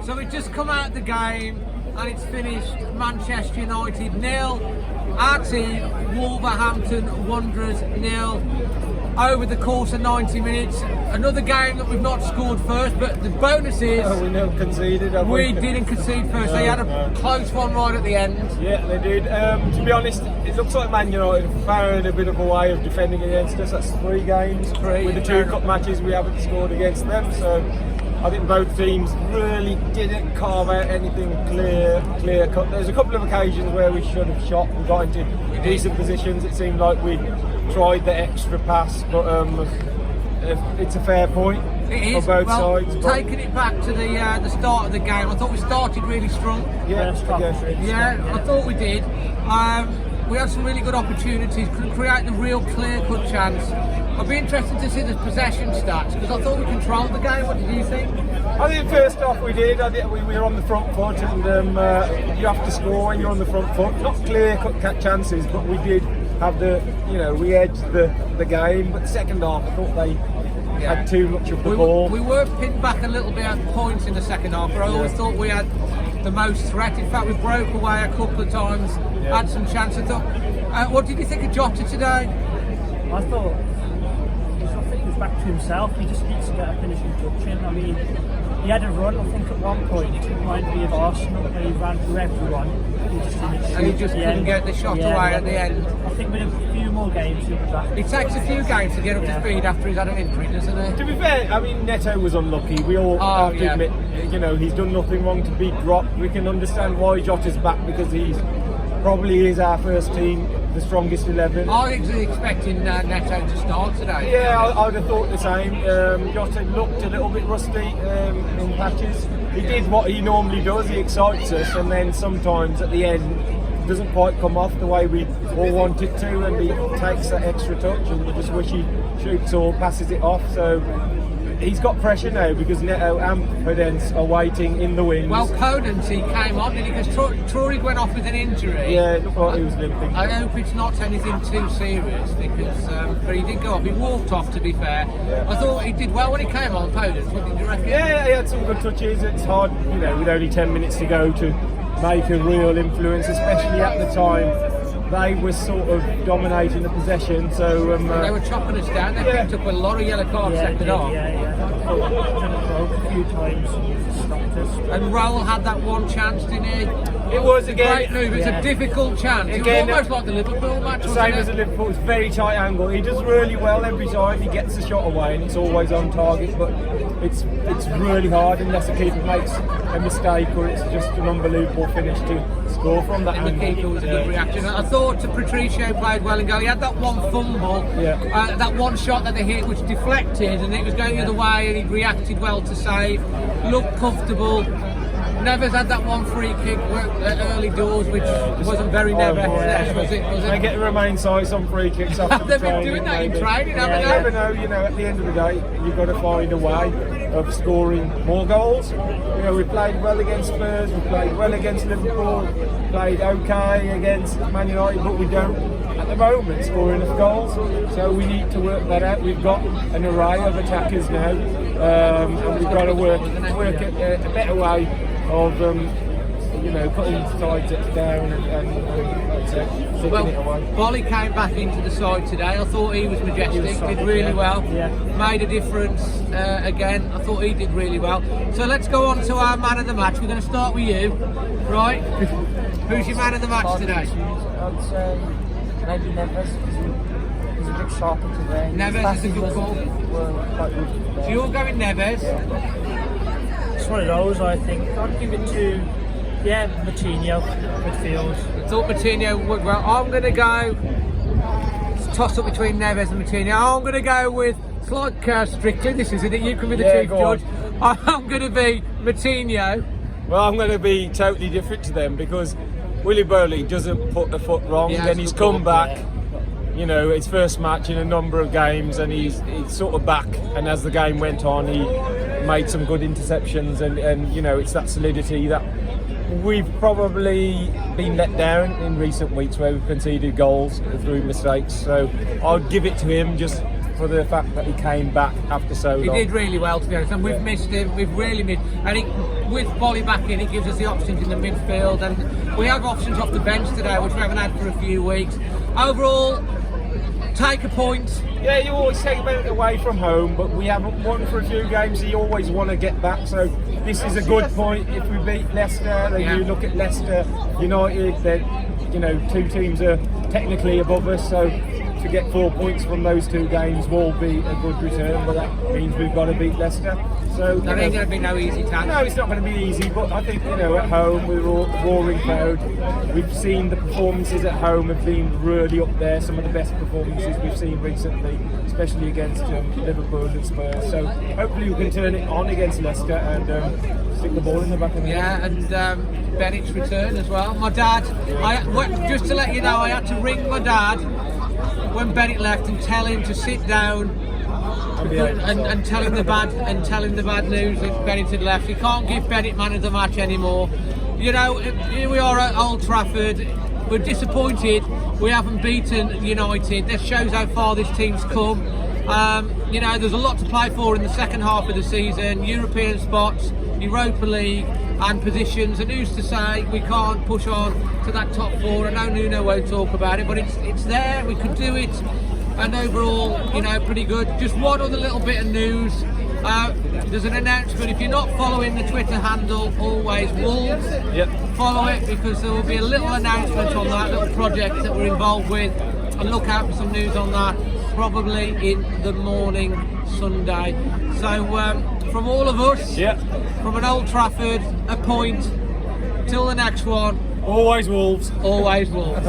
So we've just come out of the game and it's finished Manchester United 0, our team Wolverhampton Wanderers 0. Over the course of 90 minutes, another game that we've not scored first, but the bonus is we never conceded. We didn't concede first. They had a close one right at the end. Yeah, they did. To be honest, it looks like Man United found a bit of a way of defending against us. That's 3 games. With the 2 cup matches, we haven't scored against them. So I think both teams really didn't carve out anything clear cut. There's a couple of occasions where we should have shot. We got into decent positions. It seemed like we tried the extra pass, but it's a fair point for both sides. Taking it back to the start of the game, I thought we started really strong. Yeah, I thought we did. We had some really good opportunities, couldn't create the real clear-cut chance. I'd be interested to see the possession stats because I thought we controlled the game. What did you think? I think first off we did. I think we were on the front foot, and you have to score when you're on the front foot. Not clear-cut chances, but we did have we edged the game. But second half, I thought they had too much of the ball. We were pinned back a little bit at points in the second half, but I always thought we had the most threat. In fact, we broke away a couple of times, had some chances. What did you think of Jota today? I thought he was back to himself. He just needs to get a finishing touch in. I mean, he had a run, I think, at one point. It reminded me of Arsenal, where he ran through everyone. He just couldn't get the shot away at the end. I think with a few more games, he'll be back. It takes a few games to get up to speed after he's had an injury, doesn't it? To be fair, I mean, Neto was unlucky. We all have to admit, he's done nothing wrong to be dropped. We can understand why Jota's back because he's probably is our first team, the strongest 11. I was expecting Neto to start today. Yeah, I'd have thought the same. Jota looked a little bit rusty in patches. He did what he normally does, he excites us, and then sometimes at the end doesn't quite come off the way we all want it to, and he takes that extra touch and we just wish he shoots or passes it off. So he's got pressure now because Neto and Podence are waiting in the wings. Well, Podence, he came on and because Traore went off with an injury. Yeah, it looked like he was limping. I hope it's not anything too serious because, but he did go off. He walked off, to be fair. Yeah. I thought he did well when he came on, Podence. What did you reckon? Yeah, he had some good touches. It's hard, with only 10 minutes to go to make a real influence, especially at the time. They were sort of dominating the possession, so they were chopping us down. They picked up a lot of yellow cards second half. A few times stopped us. And Raul had that one chance, didn't he? It was again. Great move. It's a difficult chance. Again, it was almost like the Liverpool match. The same as the Liverpool. It's very tight angle. He does really well every time. He gets the shot away, and it's always on target. But it's really hard unless the keeper makes a mistake or it's just an unbelievable finish to score from that. And the keeper was a good reaction. I thought Patricio played well and goal. He had that one fumble, that one shot that they hit which deflected, and it was going the other way, and he reacted well to save. Looked comfortable. Neves had that one free kick at early doors, which wasn't very Neves, was it? They get to remain size on free kicks after They've been doing that in training, haven't they? You never know, at the end of the day, you've got to find a way of scoring more goals. We played well against Spurs, we played well against Liverpool, played okay against Man United, but we don't, at the moment, score enough goals. So we need to work that out. We've got an array of attackers now, and we've got to work a better way of putting sides down and well, Bolly came back into the side today. I thought he was majestic, did really well, made a difference again. I thought he did really well. So let's go on to our man of the match. We're going to start with you, right? Who's your man of the match today? I'd say maybe Neves. He's a bit sharper today. Neves is a good call. So you're going Neves? It's one of those, I think. I'd give it to, Moutinho, midfield. I thought Moutinho would well. I'm going to go, it's a toss up between Neves and Moutinho. I'm going to go with, it's like Strictly, this isn't it? You can be the chief judge. I'm going to be Moutinho. Well, I'm going to be totally different to them because Willy Bowley doesn't put a foot wrong, and he's come back. His first match in a number of games, and he's sort of back. And as the game went on, he made some good interceptions, and it's that solidity that we've probably been let down in recent weeks where we've conceded goals through mistakes. So I'll give it to him just for the fact that he came back after so He long. did really well, to be honest, and we've missed him. We've really missed, and with Bolly back in, it gives us the options in the midfield, and we have options off the bench today, which we haven't had for a few weeks. Overall, take a point. Yeah, you always take it away from home, but we haven't won for a few games, so you always want to get back. So this is a good point. If we beat Leicester, then you look at Leicester United, that, you know, two teams are technically above us, so to get 4 points from those two games will be a good return, but that means we've got to beat Leicester. So There ain't going to be no easy task. no, it's not going to be easy, but I think, you know, at home with a roaring crowd, we've seen the performances at home have been really up there, some of the best performances we've seen recently, especially against Liverpool and Spurs. So hopefully we can turn it on against Leicester and stick the ball in the back of the net. Yeah, and Bennett's return as well. My dad, just to let you know, I had to ring my dad when Bennett left and tell him to sit down and tell him the bad news that Bennett had left. He can't give Bennett man of the match anymore. You know, here we are at Old Trafford. We're disappointed we haven't beaten United. This shows how far this team's come. You know, there's a lot to play for in the second half of the season. European spots, Europa League and positions, and who's to say we can't push on to that top four? I know Nuno won't talk about it, but it's there, we could do it, and overall, you know, pretty good. Just one other little bit of news. There's an announcement. If you're not following the Twitter handle Always Wolves, follow it, because there will be a little announcement on that little project that we're involved with, and look out for some news on that probably in the morning Sunday. So from all of us, from an Old Trafford, a point till the next one. Always Wolves. Always Wolves.